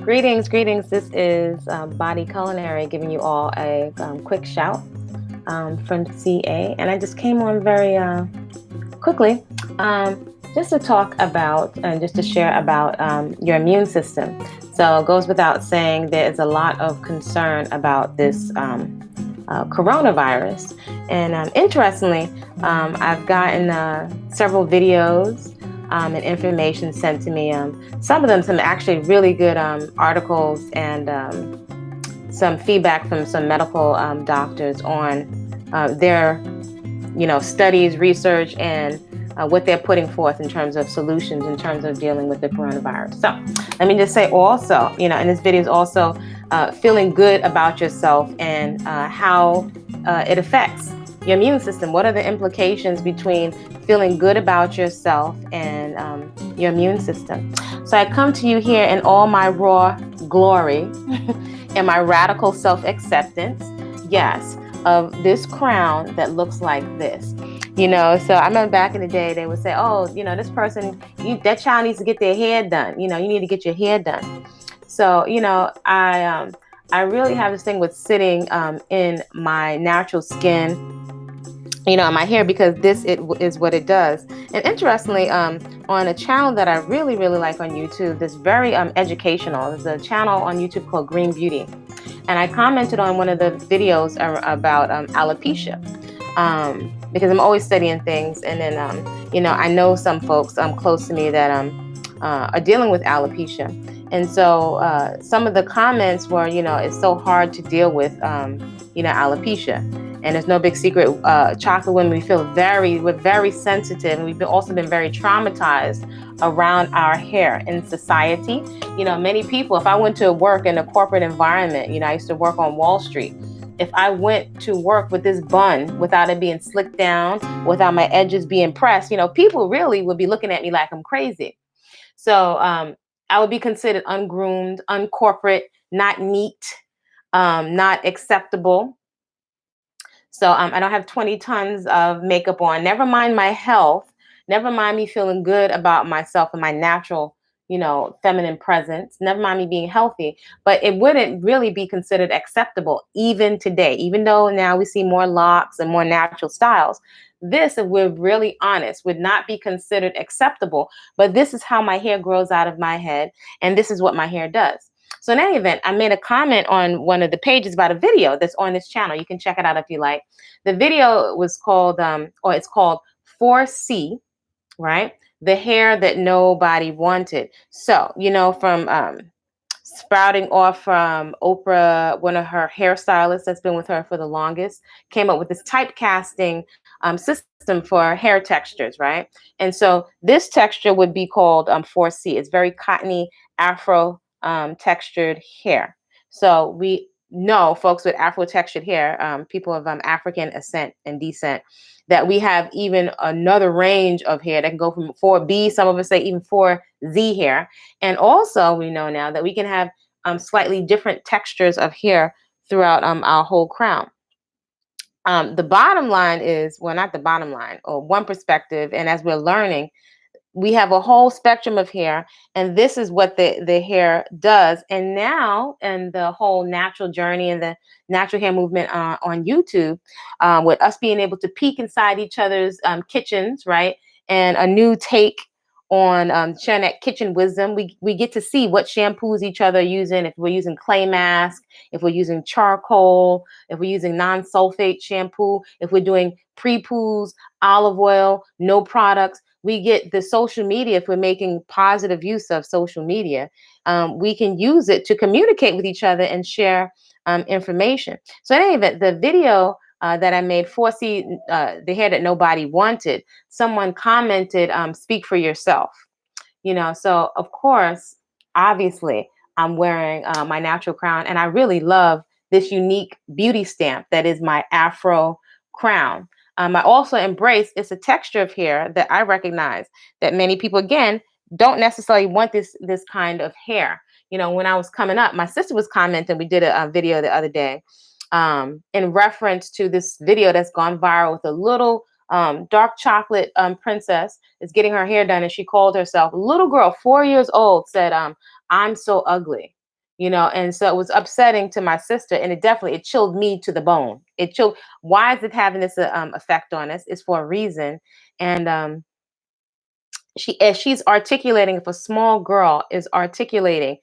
Greetings, greetings. This is Body-Culinary giving you all a quick shout from CA. And I just came on very quickly just to talk about and just to share about your immune system. So it goes without saying there is a lot of concern about this coronavirus. And interestingly, I've gotten several videos and information sent to me. Some of them, some actually really good articles and some feedback from some medical doctors on their, studies, research, and what they're putting forth in terms of solutions in terms of dealing with the coronavirus. So let me just say also, in this video is also feeling good about yourself and how it affects your immune system. What are the implications between feeling good about yourself and your immune system? So I come to you here in all my raw glory and my radical self-acceptance, yes, of this crown that looks like this. So I remember back in the day, they would say, oh, this person, that child needs to get their hair done. You need to get your hair done. So, I really have this thing with sitting in my natural skin, my hair, because this is what it does. And interestingly, on a channel that I really, really like on YouTube, that's very educational. There's a channel on YouTube called Green Beauty. And I commented on one of the videos about alopecia. Because I'm always studying things. And then, I know some folks close to me that are dealing with alopecia. And so some of the comments were, it's so hard to deal with, alopecia. And it's no big secret. Chocolate women, we're very sensitive. And we've also been very traumatized around our hair in society. Many people, if I went to work in a corporate environment, I used to work on Wall Street. If I went to work with this bun without it being slicked down, without my edges being pressed, people really would be looking at me like I'm crazy. So I would be considered ungroomed, uncorporate, not neat, not acceptable. So I don't have 20 tons of makeup on. Never mind my health. Never mind me feeling good about myself and my natural, feminine presence. Never mind me being healthy. But it wouldn't really be considered acceptable even today, even though now we see more locks and more natural styles. This, if we're really honest, would not be considered acceptable. But this is how my hair grows out of my head. And this is what my hair does. So in any event, I made a comment on one of the pages about a video that's on this channel. You can check it out if you like. The video was called, it's called 4C, right? The hair that nobody wanted. So, from sprouting off from Oprah, one of her hairstylists that's been with her for the longest, came up with this typecasting system for hair textures, right? And so this texture would be called 4C. It's very cottony, Afro textured hair. So we know folks with Afro textured hair, people of African ascent and descent, that we have even another range of hair that can go from 4B, some of us say even 4Z hair. And also we know now that we can have slightly different textures of hair throughout our whole crown. The bottom line is, well, not the bottom line, or one perspective, and as we're learning, we have a whole spectrum of hair, and this is what the hair does. And now, in the whole natural journey and the natural hair movement on YouTube, with us being able to peek inside each other's kitchens, right, and a new take on sharing that kitchen wisdom, we get to see what shampoos each other are using, if we're using clay mask, if we're using charcoal, if we're using non-sulfate shampoo, if we're doing pre-poos, olive oil, no products. We get the social media. If we're making positive use of social media, we can use it to communicate with each other and share information. So in any event, the video that I made, 4C, the hair that nobody wanted, someone commented, speak for yourself. So of course, obviously, I'm wearing my natural crown, and I really love this unique beauty stamp that is my Afro crown. I also embrace, it's a texture of hair that I recognize that many people, again, don't necessarily want this kind of hair. When I was coming up, my sister was commenting, we did a video the other day in reference to this video that's gone viral with a little dark chocolate princess is getting her hair done, and she called herself, a little girl, 4 years old, said, I'm so ugly. And so it was upsetting to my sister, and it chilled me to the bone. It chilled. Why is it having this effect on us? It's for a reason. And as she's articulating, if a small girl is articulating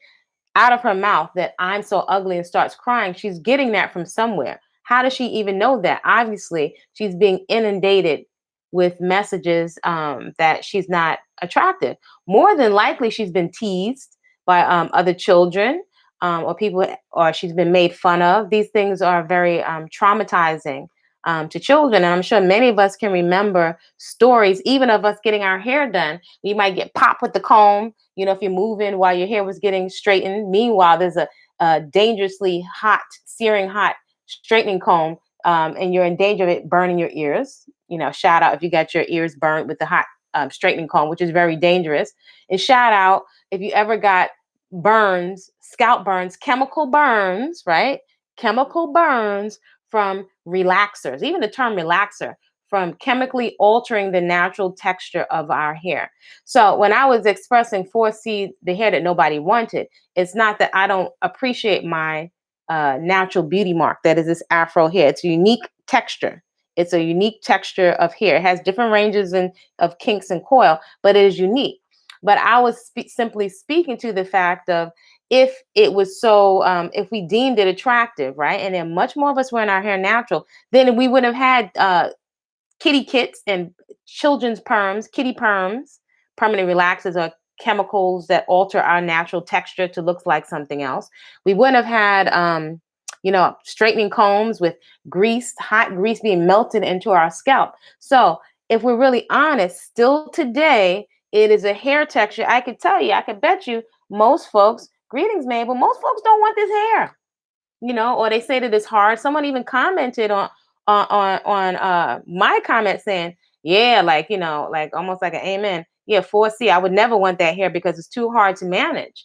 out of her mouth that I'm so ugly and starts crying, she's getting that from somewhere. How does she even know that? Obviously, she's being inundated with messages that she's not attractive. More than likely, she's been teased by other children or people, or she's been made fun of. These things are very traumatizing to children. And I'm sure many of us can remember stories, even of us getting our hair done. We might get popped with the comb, if you're moving while your hair was getting straightened. Meanwhile, there's a dangerously hot, searing hot straightening comb, and you're in danger of it burning your ears. Shout out if you got your ears burned with the hot straightening comb, which is very dangerous. And shout out if you ever got burns, scalp burns, chemical burns, right? Chemical burns from relaxers, even the term relaxer, from chemically altering the natural texture of our hair. So when I was expressing 4C, the hair that nobody wanted, it's not that I don't appreciate my natural beauty mark. That is this Afro hair. It's a unique texture. It's a unique texture of hair. It has different ranges of kinks and coil, but it is unique. But I was simply speaking to the fact of, if it was so, if we deemed it attractive, right, and then much more of us wearing our hair natural, then we would have had kitty kits and children's perms, kitty perms, permanent relaxers, or chemicals that alter our natural texture to look like something else. We wouldn't have had, straightening combs with grease, hot grease being melted into our scalp. So if we're really honest, still today, it is a hair texture. I could tell you, I could bet you most folks, greetings, Mabel, most folks don't want this hair, or they say that it's hard. Someone even commented on my comment saying, yeah, like, like almost like an amen. Yeah, 4C, I would never want that hair because it's too hard to manage.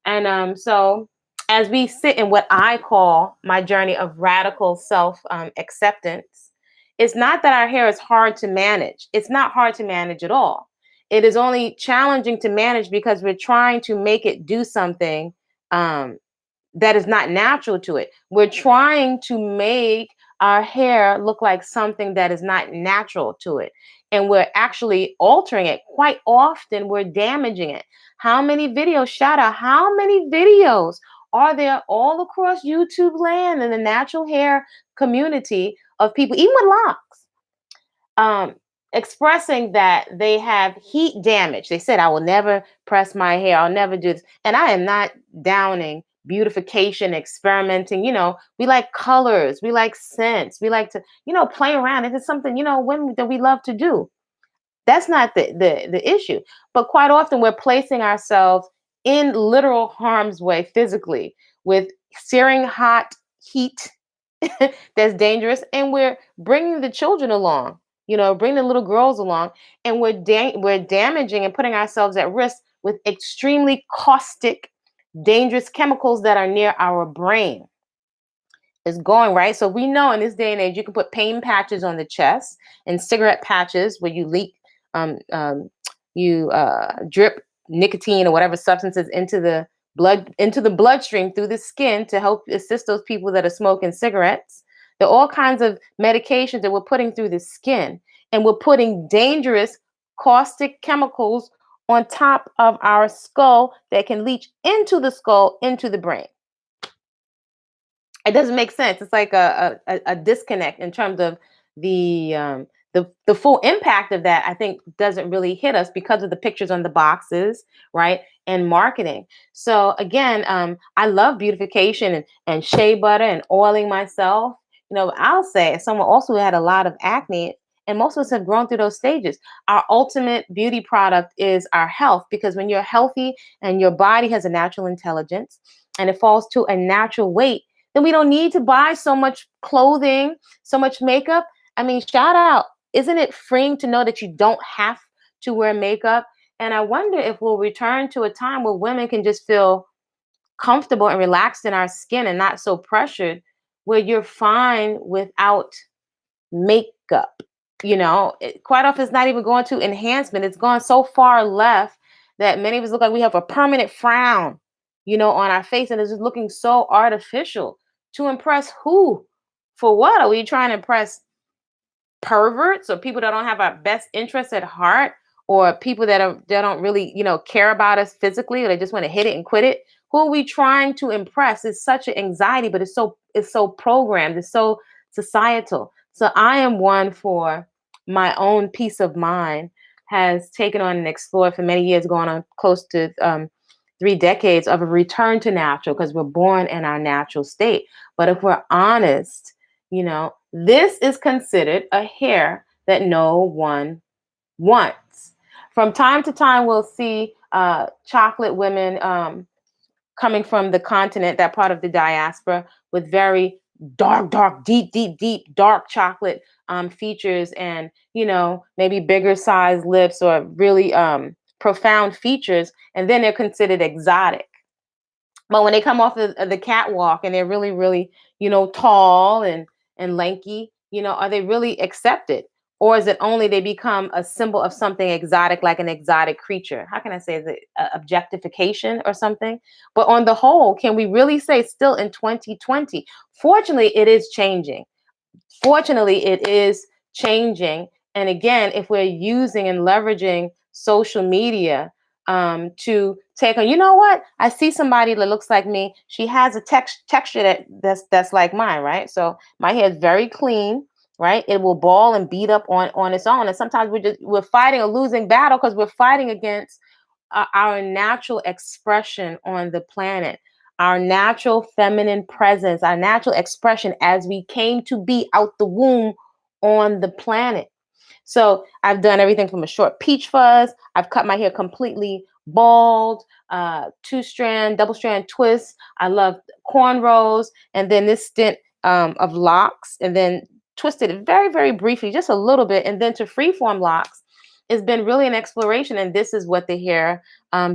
And so as we sit in what I call my journey of radical self acceptance, it's not that our hair is hard to manage. It's not hard to manage at all. It is only challenging to manage because we're trying to make it do something um, that is not natural to it. We're trying to make our hair look like something that is not natural to it. And we're actually altering it. Quite often, we're damaging it. How many videos, shout out, how many videos are there all across YouTube land in the natural hair community of people, even with locks, um, expressing that they have heat damage? They said, I will never press my hair. I'll never do this. And I am not downing beautification, experimenting. We like colors, we like scents, we like to, play around. If it's something, women that we love to do, that's not the issue. But quite often we're placing ourselves in literal harm's way physically with searing hot heat that's dangerous, and we're bringing the children along, bringing the little girls along, and we're damaging and putting ourselves at risk with extremely caustic, dangerous chemicals that are near our brain. Is going right. So we know in this day and age, you can put pain patches on the chest and cigarette patches where you leak, you drip nicotine or whatever substances into the bloodstream through the skin to help assist those people that are smoking cigarettes. There are all kinds of medications that we're putting through the skin, and we're putting dangerous caustic chemicals on top of our skull that can leach into the skull, into the brain. It doesn't make sense. It's like a disconnect in terms of the full impact of that. I think doesn't really hit us because of the pictures on the boxes, right? And marketing. So again, I love beautification and shea butter and oiling myself. I'll say as someone also who had a lot of acne, and most of us have grown through those stages. Our ultimate beauty product is our health, because when you're healthy and your body has a natural intelligence and it falls to a natural weight, then we don't need to buy so much clothing, so much makeup. I mean, shout out. Isn't it freeing to know that you don't have to wear makeup? And I wonder if we'll return to a time where women can just feel comfortable and relaxed in our skin and not so pressured, where you're fine without makeup. Quite often it's not even going to enhancement. It's gone so far left that many of us look like we have a permanent frown. on our face, and it's just looking so artificial. To impress who? For what? Are we trying to impress perverts or people that don't have our best interests at heart, or people that don't really care about us physically, or they just want to hit it and quit it? Who are we trying to impress? It's such an anxiety, but it's so programmed, it's so societal. So I am one for my own peace of mind has taken on and explored for many years, going on close to 3 decades of a return to natural, because we're born in our natural state. But if we're honest, this is considered a hair that no one wants. From time to time, we'll see chocolate women coming from the continent, that part of the diaspora, with very dark, dark, deep, deep, deep, dark chocolate features, and maybe bigger size lips, or really profound features, and then they're considered exotic. But when they come off the catwalk and they're really, really, tall and lanky, are they really accepted? Or is it only they become a symbol of something exotic, like an exotic creature? How can I say, is it objectification or something? But on the whole, can we really say, still in 2020? Fortunately, it is changing. Fortunately, it is changing. And again, if we're using and leveraging social media to take on, what? I see somebody that looks like me. She has a texture that's like mine, right? So my hair is very clean, right? It will ball and beat up on its own. And sometimes we're fighting a losing battle, because we're fighting against our natural expression on the planet, our natural feminine presence, our natural expression as we came to be out the womb on the planet. So I've done everything from a short peach fuzz. I've cut my hair completely bald, two strand, double strand twists. I love cornrows, and then this stint of locks, and then twisted it very, very briefly, just a little bit, and then to freeform locks. It's been really an exploration, and this is what the hair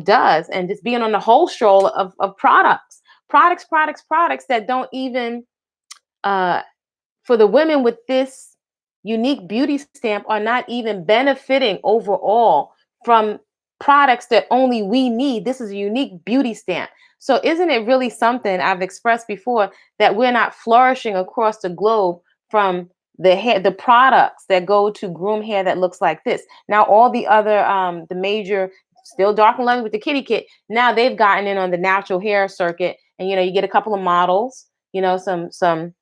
does. And just being on the whole stroll of products that don't even uh, for the women with this unique beauty stamp, are not even benefiting overall from products that only we need. This is a unique beauty stamp. So isn't it really something I've expressed before, that we're not flourishing across the globe from the products that go to groom hair that looks like this? Now all the other the major, still dark and lovely with the kitty kit, now they've gotten in on the natural hair circuit, and you get a couple of models, some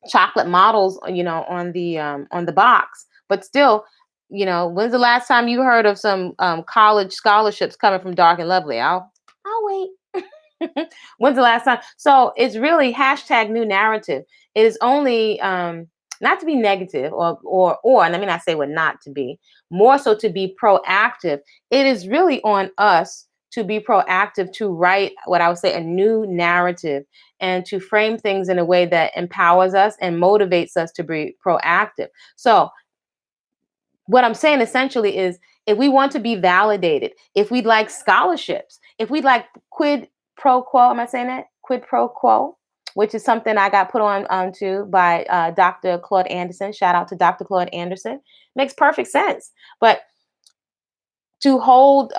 chocolate models, on the box. But still, when's the last time you heard of some college scholarships coming from Dark and Lovely? I'll wait. When's the last time? So it's really hashtag new narrative. It is only not to be negative, or and let me not say what not to be, more so to be proactive. It is really on us to be proactive, to write what I would say a new narrative, and to frame things in a way that empowers us and motivates us to be proactive. So what I'm saying essentially is, if we want to be validated, if we'd like scholarships, if we'd like quid pro quo, am I saying that? Quid pro quo, which is something I got put onto by Dr. Claude Anderson. Shout out to Dr. Claude Anderson. Makes perfect sense. But to hold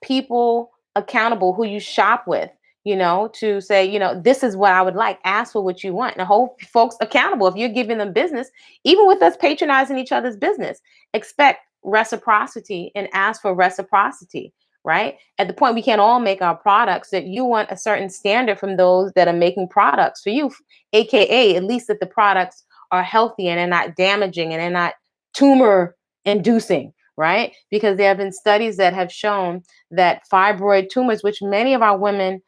people accountable who you shop with, to say, this is what I would like, ask for what you want, and hold folks accountable. If you're giving them business, even with us patronizing each other's business, expect reciprocity and ask for reciprocity, right? At the point we can't all make our products, that you want a certain standard from those that are making products for you, AKA at least that the products are healthy and they're not damaging and they're not tumor inducing, right? Because there have been studies that have shown that fibroid tumors, which many of our women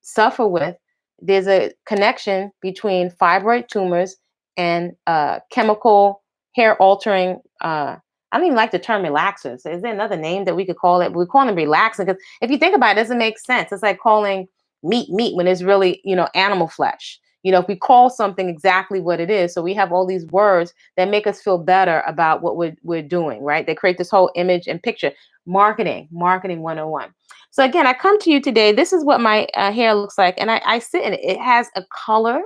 suffer with, there's a connection between fibroid tumors and chemical hair altering. I don't even like the term relaxers. Is there another name that we could call it? We call them relaxing, because if you think about it, it doesn't make sense. It's like calling meat when it's really, animal flesh. If we call something exactly what it is, so we have all these words that make us feel better about what we're doing, right? They create this whole image and picture. Marketing 101. So again, I come to you today. This is what my hair looks like, and I sit in it. It has a color.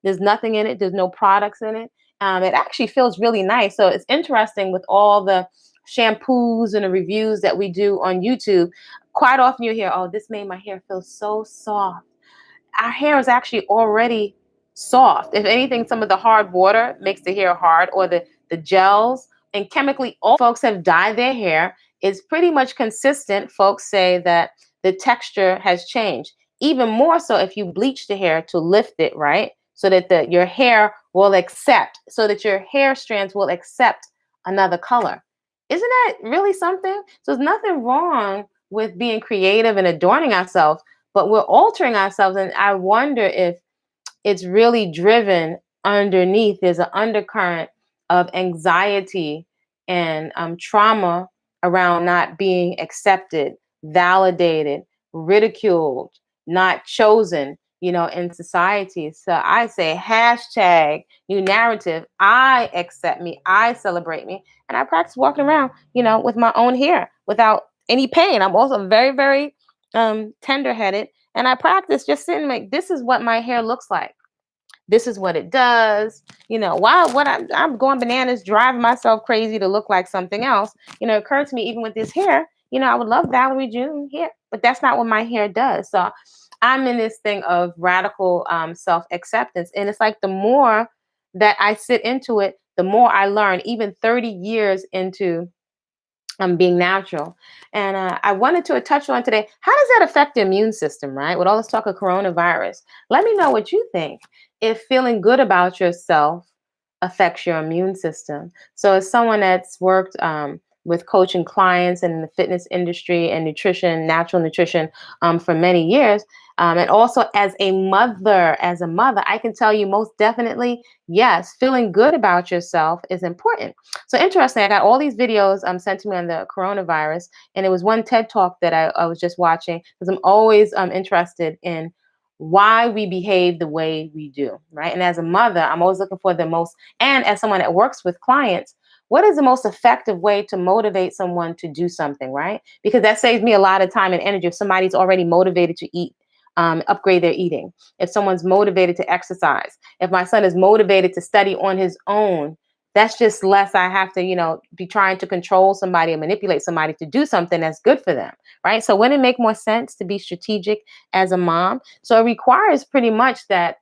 There's nothing in it. There's no products in it. It actually feels really nice. So it's interesting with all the shampoos and the reviews that we do on YouTube. quite often you hear, oh, this made my hair feel so soft. Our hair is actually already soft. If anything, some of the hard water makes the hair hard, or the gels and chemically, all folks have dyed their hair. It's pretty much consistent. Folks say that the texture has changed. Even more so if you bleach the hair to lift it, right? So that your hair will accept, so that your hair strands will accept another color. Isn't that really something? So there's nothing wrong with being creative and adorning ourselves, but we're altering ourselves. And I wonder if it's really driven underneath. There's an undercurrent of anxiety and trauma around not being accepted, validated, ridiculed, not chosen, in society. So I say hashtag new narrative. I accept me. I celebrate me. And I practice walking around, with my own hair without any pain. I'm also very, very tender headed. And I practice just sitting like, this is what my hair looks like. This is what it does. Why what I'm going bananas, driving myself crazy to look like something else. It occurred to me, even with this hair, I would love Valerie June hair, but that's not what my hair does. So I'm in this thing of radical self-acceptance. And it's like the more that I sit into it, the more I learn, even 30 years into being natural. And I wanted to touch on today, how does that affect the immune system, right? With all this talk of coronavirus. Let me know what you think. If feeling good about yourself affects your immune system. So as someone that's worked with coaching clients in the fitness industry and nutrition, natural nutrition for many years, and also as a mother, I can tell you most definitely, yes, feeling good about yourself is important. So interesting, I got all these videos sent to me on the coronavirus, and it was one TED talk that I was just watching, because I'm always interested in why we behave the way we do, right? And as a mother, I'm always looking for the most, and as someone that works with clients, what is the most effective way to motivate someone to do something, right? Because that saves me a lot of time and energy if somebody's already motivated to eat. Upgrade their eating. If someone's motivated to exercise, if my son is motivated to study on his own, that's just less I have to, be trying to control somebody and manipulate somebody to do something that's good for them, right? So wouldn't it make more sense to be strategic as a mom? So it requires pretty much that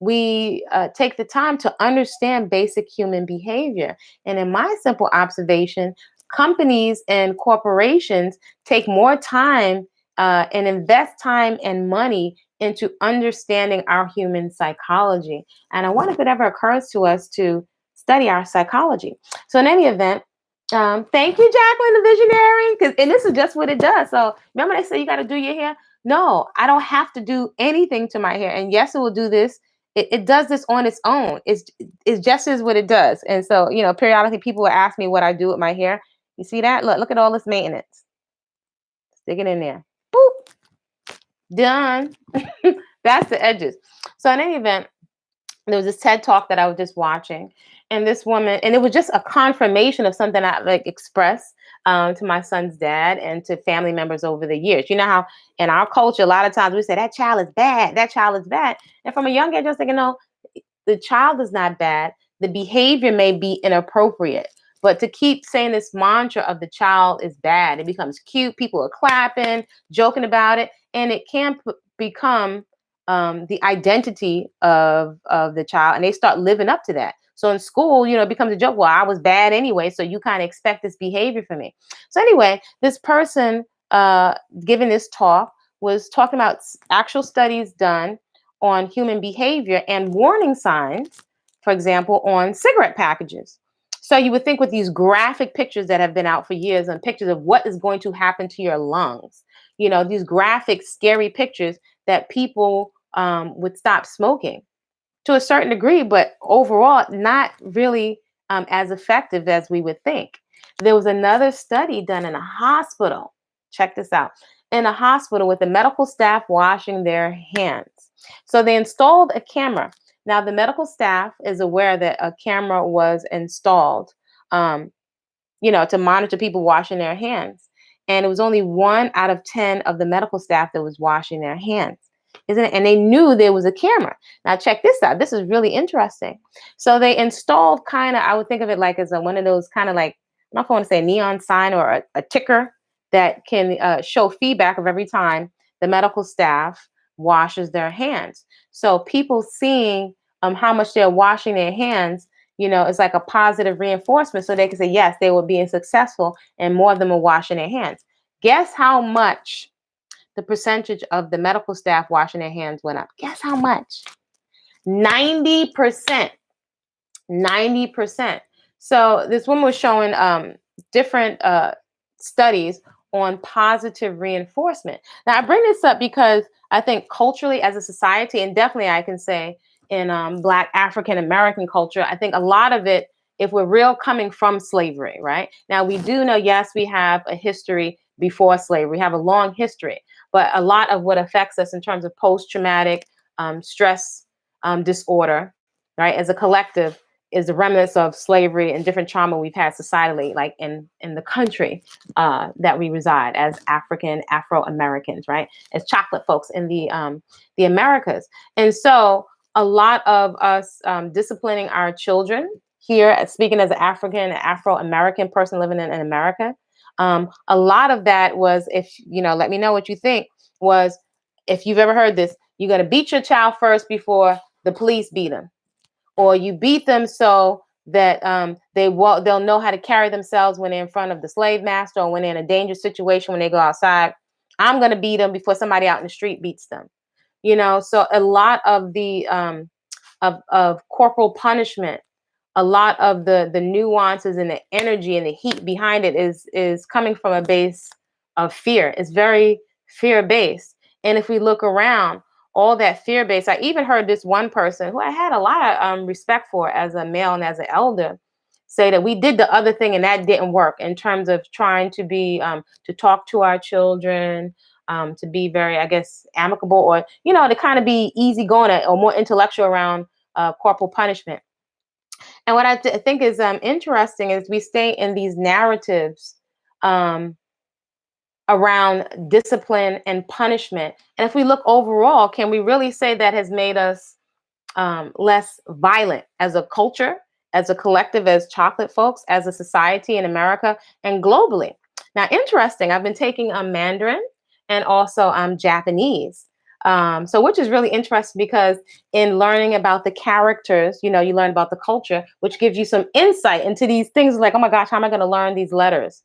we take the time to understand basic human behavior. And in my simple observation, companies and corporations take more time and invest time and money into understanding our human psychology. And I wonder if it ever occurs to us to study our psychology. So, in any event, thank you, Jacqueline, the visionary. And this is just what it does. So, remember they say you got to do your hair? No, I don't have to do anything to my hair. And yes, it will do this. It does this on its own. It just is what it does. And so, periodically people will ask me what I do with my hair. You see that? Look at all this maintenance. Stick it in there. Boop. Done. That's the edges. So in any event, there was this TED talk that I was just watching, and this woman, and it was just a confirmation of something I like expressed to my son's dad and to family members over the years. You know how in our culture, a lot of times we say that child is bad, that child is bad. And from a young age, I was thinking, no, the child is not bad. The behavior may be inappropriate. But to keep saying this mantra of the child is bad, it becomes cute. People are clapping, joking about it, and it can become the identity of the child, and they start living up to that. So in school, it becomes a joke. Well, I was bad anyway, so you kind of expect this behavior from me. So anyway, this person giving this talk was talking about actual studies done on human behavior and warning signs, for example, on cigarette packages. So you would think with these graphic pictures that have been out for years and pictures of what is going to happen to your lungs, these graphic, scary pictures, that people would stop smoking to a certain degree, but overall, not really as effective as we would think. There was another study done in a hospital. Check this out. In a hospital with the medical staff washing their hands. So they installed a camera. Now, the medical staff is aware that a camera was installed, to monitor people washing their hands. And it was only 1 out of 10 of the medical staff that was washing their hands. Isn't it? And they knew there was a camera. Now, check this out. This is really interesting. So they installed I would think of it like as one of those kind of like, I don't know if I want to say neon sign or a ticker, that can show feedback of every time the medical staff washes their hands. So people seeing how much they're washing their hands, it's like a positive reinforcement. So they can say, yes, they were being successful and more of them are washing their hands. Guess how much the percentage of the medical staff washing their hands went up? Guess how much? 90%. 90%. So this woman was showing different studies on positive reinforcement. Now I bring this up because I think culturally as a society, and definitely I can say in Black African American culture, I think a lot of it, if we're real, coming from slavery, right? Now we do know, yes, we have a history before slavery. We have a long history, but a lot of what affects us in terms of post-traumatic stress disorder, right, as a collective, is the remnants of slavery and different trauma we've had societally, like in the country that we reside as Afro Americans, right? As chocolate folks in the Americas. And so a lot of us disciplining our children here, speaking as an Afro American person living in America, a lot of that was, if let me know what you think, was, if you've ever heard this, you got to beat your child first before the police beat them, or you beat them so that they'll know how to carry themselves when they're in front of the slave master, or when they're in a dangerous situation when they go outside. I'm going to beat them before somebody out in the street beats them. So a lot of the of corporal punishment, a lot of the nuances and the energy and the heat behind it is coming from a base of fear. It's very fear based. And if we look around, all that fear based, I even heard this one person who I had a lot of respect for as a male and as an elder say that we did the other thing and that didn't work, in terms of trying to be to talk to our children, to be very, I guess, amicable, or to kind of be easygoing or more intellectual around corporal punishment. And what I think is interesting is we stay in these narratives um, around discipline and punishment. And if we look overall, can we really say that has made us less violent as a culture, as a collective, as chocolate folks, as a society in America and globally? Now, interesting, I've been taking Mandarin and also Japanese. So which is really interesting, because in learning about the characters, you learn about the culture, which gives you some insight into these things, like, oh my gosh, how am I going to learn these letters,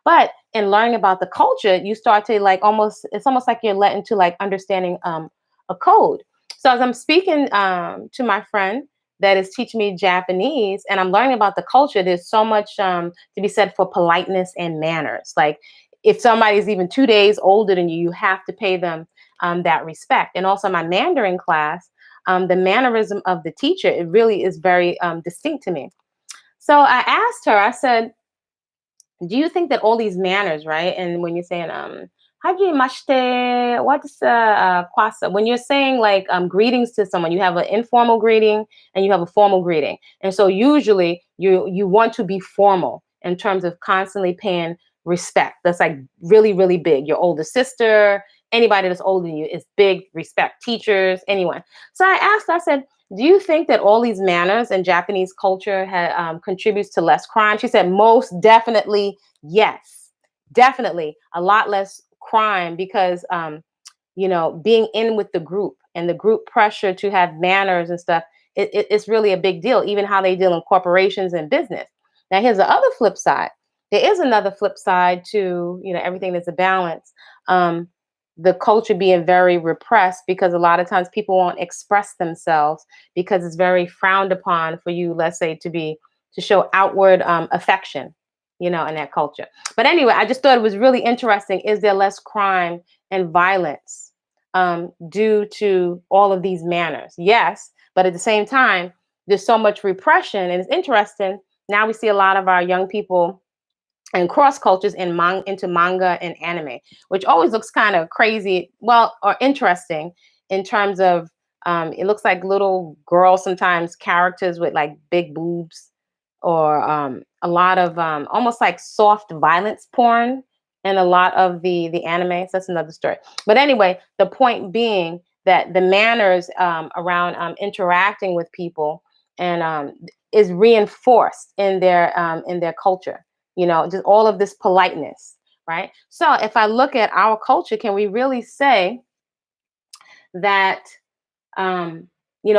But in learning about the culture, you start to it's almost like you're let into like understanding a code. So as I'm speaking to my friend that is teaching me Japanese, and I'm learning about the culture, there's so much to be said for politeness and manners. Like, if somebody's even 2 days older than you, you have to pay them that respect. And also my Mandarin class, the mannerism of the teacher, it really is very distinct to me. So I asked her, I said, do you think that all these manners, right? And when you're saying hajimashite, what's kwasa? When you're saying like greetings to someone, you have an informal greeting and you have a formal greeting. And so usually you want to be formal in terms of constantly paying respect. That's like really, really big. Your older sister, anybody that's older than you, is big respect. Teachers, anyone. So I asked, I said, do you think that all these manners in Japanese culture contributes to less crime? She said, most definitely, yes. Definitely a lot less crime, because, being in with the group and the group pressure to have manners and stuff, it's really a big deal, even how they deal in corporations and business. Now, here's the other flip side. There is another flip side to, everything that's a balance. The culture being very repressed, because a lot of times people won't express themselves because it's very frowned upon for you, let's say, to show outward affection, in that culture. But anyway, I just thought it was really interesting. Is there less crime and violence due to all of these manners? Yes, but at the same time, there's so much repression, and it's interesting. Now we see a lot of our young people and cross cultures into manga and anime, which always looks kind of crazy, or interesting, in terms of it looks like little girls, sometimes characters with like big boobs, or a lot of almost like soft violence porn, and a lot of the anime. So that's another story. But anyway, the point being that the manners around interacting with people and is reinforced in their culture. Just all of this politeness, right? So if I look at our culture, can we really say that um,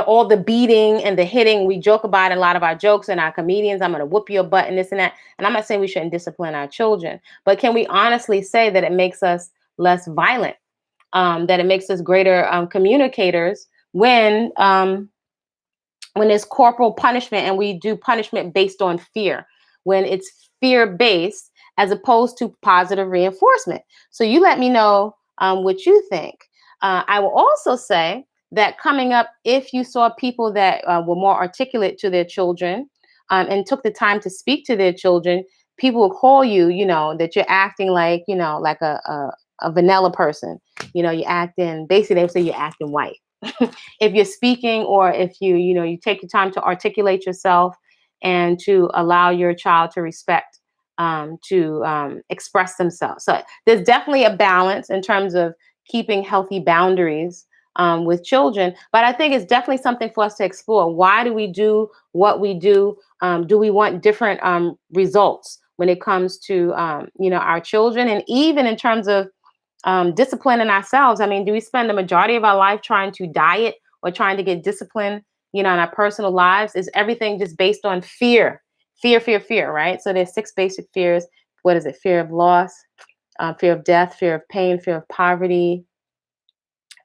all the beating and the hitting, we joke about in a lot of our jokes and our comedians, I'm going to whoop your butt and this and that. And I'm not saying we shouldn't discipline our children, but can we honestly say that it makes us less violent, that it makes us greater communicators when there's corporal punishment and we do punishment based on fear, when it's fear based as opposed to positive reinforcement. So you let me know what you think. I will also say that coming up, if you saw people that were more articulate to their children and took the time to speak to their children, people will call you, that you're acting like a vanilla person. You're acting, basically, they would say you're acting white. If you're speaking, or if you take your time to articulate yourself and to allow your child to respect, to express themselves. So there's definitely a balance in terms of keeping healthy boundaries with children, but I think it's definitely something for us to explore. Why do we do what we do? Do we want different results when it comes to our children, and even in terms of disciplining ourselves? I mean, do we spend the majority of our life trying to diet or trying to get discipline, in our personal lives? Is everything just based on fear? Fear, right? So there's 6 basic fears. What is it? Fear of loss, fear of death, fear of pain, fear of poverty,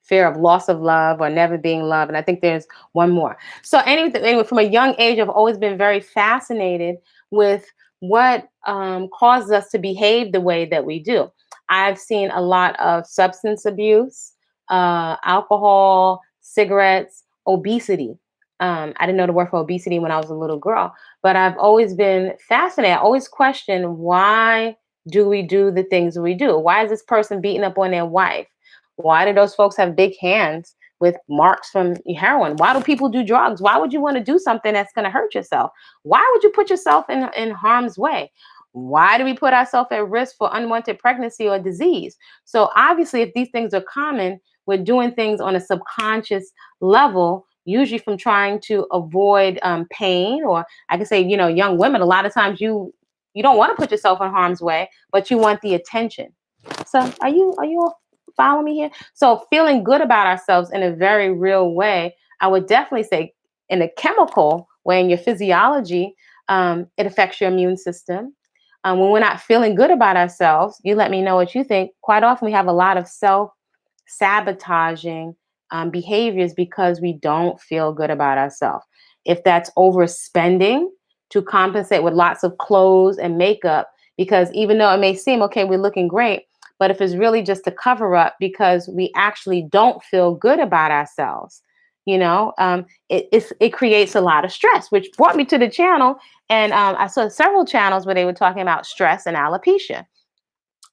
fear of loss of love or never being loved. And I think there's one more. So anyway, from a young age, I've always been very fascinated with what causes us to behave the way that we do. I've seen a lot of substance abuse, alcohol, cigarettes, obesity. I didn't know the word for obesity when I was a little girl, but I've always been fascinated. I always question, why do we do the things we do? Why is this person beating up on their wife? Why do those folks have big hands with marks from heroin? Why do people do drugs? Why would you want to do something that's going to hurt yourself? Why would you put yourself in harm's way? Why do we put ourselves at risk for unwanted pregnancy or disease? So obviously, if these things are common, we're doing things on a subconscious level, usually from trying to avoid pain. Or I can say, young women, a lot of times you don't want to put yourself in harm's way, but you want the attention. So are you all follow me here? So feeling good about ourselves in a very real way, I would definitely say, in a chemical way, in your physiology, it affects your immune system. When we're not feeling good about ourselves, you let me know what you think. Quite often, we have a lot of self sabotaging behaviors because we don't feel good about ourselves. If that's overspending to compensate with lots of clothes and makeup, because even though it may seem okay, we're looking great, but if it's really just a cover up because we actually don't feel good about ourselves, it creates a lot of stress, which brought me to the channel. And I saw several channels where they were talking about stress and alopecia.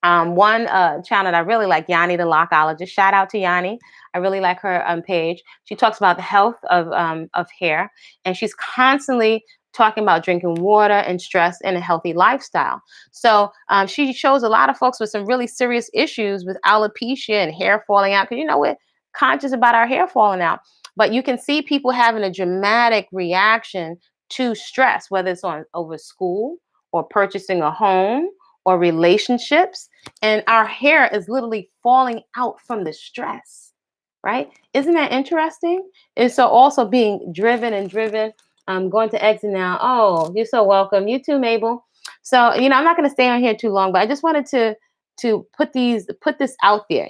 One channel that I really like, Yanni the Lockologist. Shout out to Yanni. I really like her page. She talks about the health of hair, and she's constantly talking about drinking water and stress and a healthy lifestyle. So she shows a lot of folks with some really serious issues with alopecia and hair falling out, because we're conscious about our hair falling out. But you can see people having a dramatic reaction to stress, whether it's on over school or purchasing a home or relationships, and our hair is literally falling out from the stress, right? Isn't that interesting? And so also being driven and driven. I'm going to exit now. Oh, you're so welcome. You too, Mabel. So, I'm not going to stay on here too long, but I just wanted to put this out there,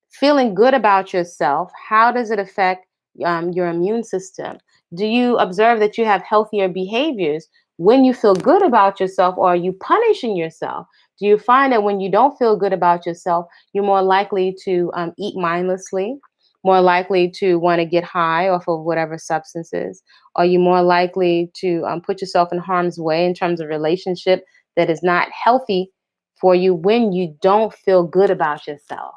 feeling good about yourself. How does it affect your immune system? Do you observe that you have healthier behaviors when you feel good about yourself, or are you punishing yourself? Do you find that when you don't feel good about yourself, you're more likely to eat mindlessly, more likely to want to get high off of whatever substances? Are you more likely to put yourself in harm's way in terms of relationship that is not healthy for you when you don't feel good about yourself?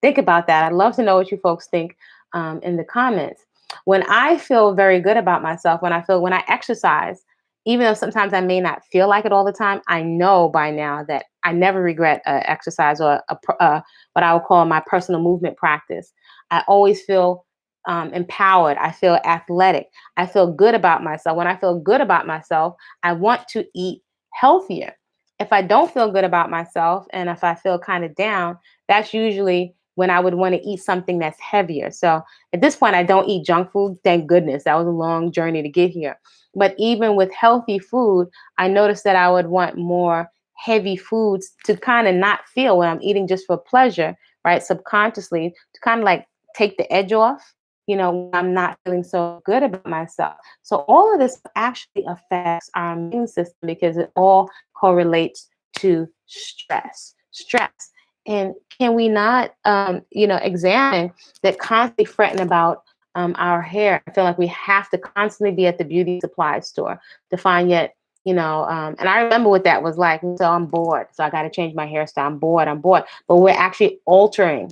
Think about that. I'd love to know what you folks think in the comments. When I feel very good about myself, when I exercise, even though sometimes I may not feel like it all the time, I know by now that I never regret exercise or what I would call my personal movement practice. I always feel empowered. I feel athletic. I feel good about myself. When I feel good about myself, I want to eat healthier. if I don't feel good about myself and if I feel kind of down, that's usually when I would want to eat something that's heavier. So at this point, I don't eat junk food. Thank goodness. That was a long journey to get here. But even with healthy food, I noticed that I would want more heavy foods to kind of not feel when I'm eating just for pleasure, right? Subconsciously, to kind of like take the edge off, when I'm not feeling so good about myself. So all of this actually affects our immune system because it all correlates to stress. Stress. And can we not, examine that constantly fretting about our hair? I feel like we have to constantly be at the beauty supply store to find yet, and I remember what that was like. So I'm bored. So I got to change my hairstyle. I'm bored. I'm bored. But we're altering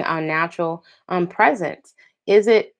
our natural presence. Is it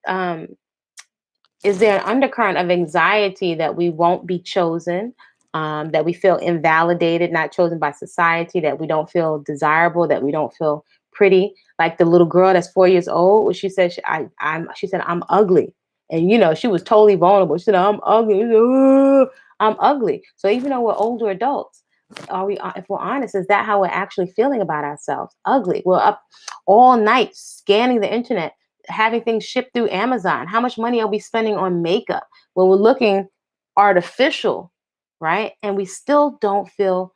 is there an undercurrent of anxiety that we won't be chosen, that we feel invalidated, not chosen by society, that we don't feel desirable, that we don't feel pretty? Like the little girl that's 4 years old, she said, she said, I'm ugly. And, she was totally vulnerable. She said, I'm ugly. "Ugh, I'm ugly." So even though we're older adults, if we're honest, is that how we're actually feeling about ourselves? Ugly. We're up all night scanning the internet, having things shipped through Amazon. How much money are we spending on makeup when we're looking artificial, right? And we still don't feel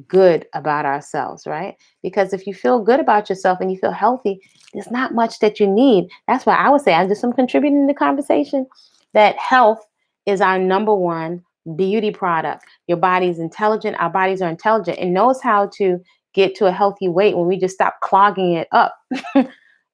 good about ourselves, right? Because if you feel good about yourself and you feel healthy, there's not much that you need. That's why I would say, I'm contributing to the conversation, that health is our number one beauty product. Your body is intelligent. Our bodies are intelligent and knows how to get to a healthy weight when we just stop clogging it up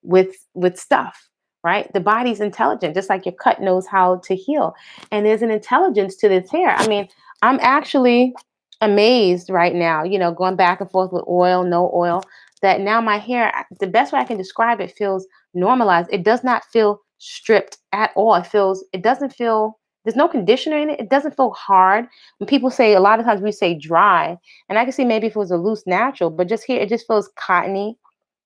with stuff, right? The body's intelligent, just like your cut knows how to heal. And there's an intelligence to this hair. I mean, I'm actually amazed right now, going back and forth with oil, no oil, that now my hair, the best way I can describe it, feels normalized. It does not feel stripped at all. It doesn't feel, there's no conditioner in it. It doesn't feel hard. When people say, a lot of times we say dry, and I can see maybe if it was a loose natural, but just here, it just feels cottony,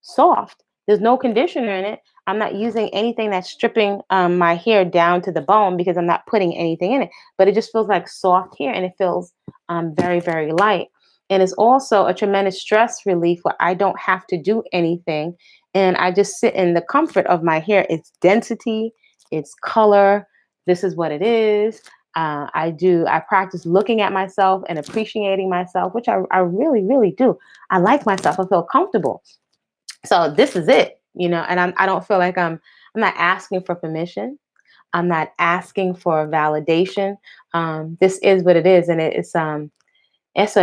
soft. There's no conditioner in it. I'm not using anything that's stripping my hair down to the bone because I'm not putting anything in it. But it just feels like soft hair and it feels very, very light. And it's also a tremendous stress relief where I don't have to do anything. And I just sit in the comfort of my hair. Its density, its color. This is what it is. I practice looking at myself and appreciating myself, which I really, really do. I like myself. I feel comfortable. So this is it, and I don't feel like I'm not asking for permission. I'm not asking for validation. This is what it is, and it's a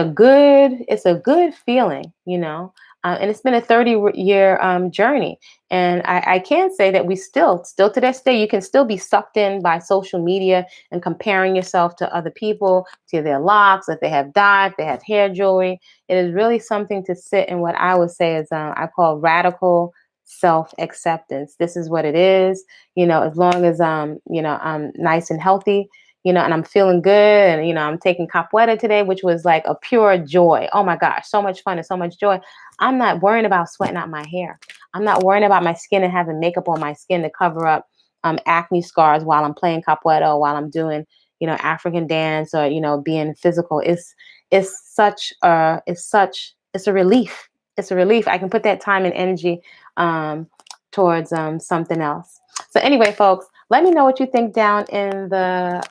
good feeling, and it's been a 30-year journey. And I can say that we still to this day, you can still be sucked in by social media and comparing yourself to other people, to their locks, if they have dye, if they have hair jewelry. It is really something to sit in what I would say is, I call radical self-acceptance. This is what it is, as long as I'm nice and healthy, and I'm feeling good. And, I'm taking capoeira today, which was like a pure joy. Oh my gosh, so much fun and so much joy. I'm not worrying about sweating out my hair. I'm not worrying about my skin and having makeup on my skin to cover up acne scars while I'm playing capoeira or while I'm doing, African dance or, being physical. It's a relief. It's a relief. I can put that time and energy towards something else. So anyway, folks, let me know what you think down in the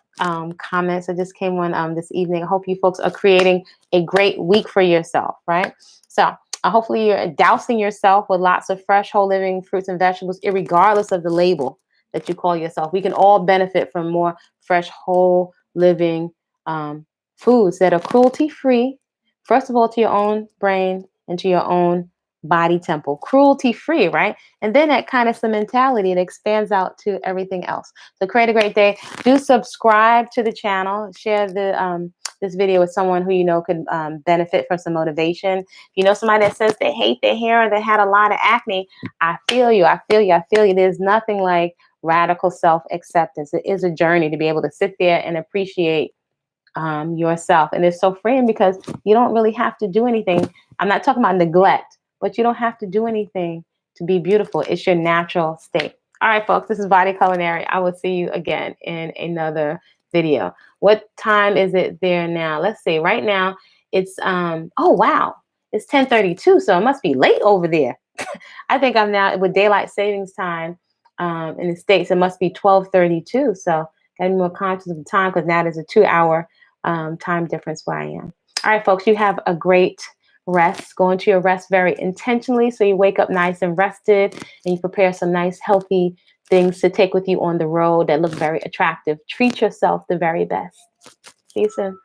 comments. I just came on this evening. I hope you folks are creating a great week for yourself, right? So hopefully you're dousing yourself with lots of fresh, whole living fruits and vegetables, regardless of the label that you call yourself. We can all benefit from more fresh, whole living foods that are cruelty free. First of all, to your own brain and to your own body temple, cruelty free, right? And then that kind of some mentality that expands out to everything else. So create a great day. Do subscribe to the channel. Share this video with someone who could benefit from some motivation. If you know somebody that says they hate their hair or they had a lot of acne, I feel you. I feel you. I feel you. There's nothing like radical self-acceptance. It is a journey to be able to sit there and appreciate yourself. And it's so freeing because you don't really have to do anything. I'm not talking about neglect, but you don't have to do anything to be beautiful. It's your natural state. All right, folks, this is Body Culinary. I will see you again in another video. What time is it there now? Let's see. Right now, it's oh wow, it's 10:32, so it must be late over there. I think I'm now with daylight savings time in the States. It must be 12:32. So gotta be more conscious of the time because now there's a 2 hour time difference where I am. All right, folks, you have a great rest. Go into your rest very intentionally so you wake up nice and rested and you prepare some nice, healthy things to take with you on the road that look very attractive. Treat yourself the very best. See you soon.